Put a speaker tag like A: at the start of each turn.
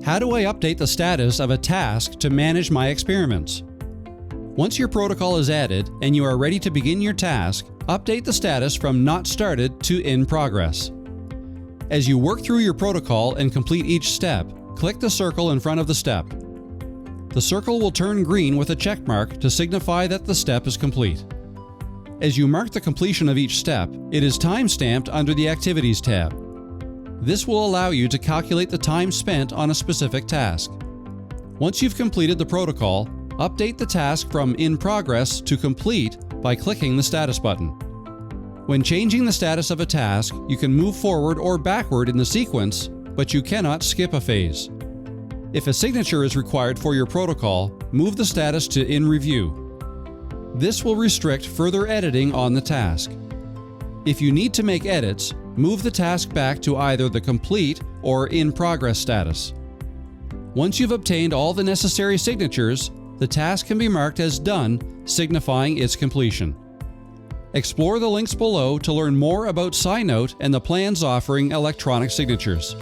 A: How do I update the status of a task to manage my experiments? Once your protocol is added and you are ready to begin your task, update the status from Not Started to In Progress. As you work through your protocol and complete each step, click the circle in front of the step. The circle will turn green with a check mark to signify that the step is complete. As you mark the completion of each step, it is time-stamped under the Activities tab. This will allow you to calculate the time spent on a specific task. Once you've completed the protocol, update the task from In Progress to Complete by clicking the Status button. When changing the status of a task, you can move forward or backward in the sequence, but you cannot skip a phase. If a signature is required for your protocol, move the status to In Review. This will restrict further editing on the task. If you need to make edits, move the task back to either the Complete or In Progress status. Once you've obtained all the necessary signatures, the task can be marked as Done, signifying its completion. Explore the links below to learn more about SciNote and the plans offering electronic signatures.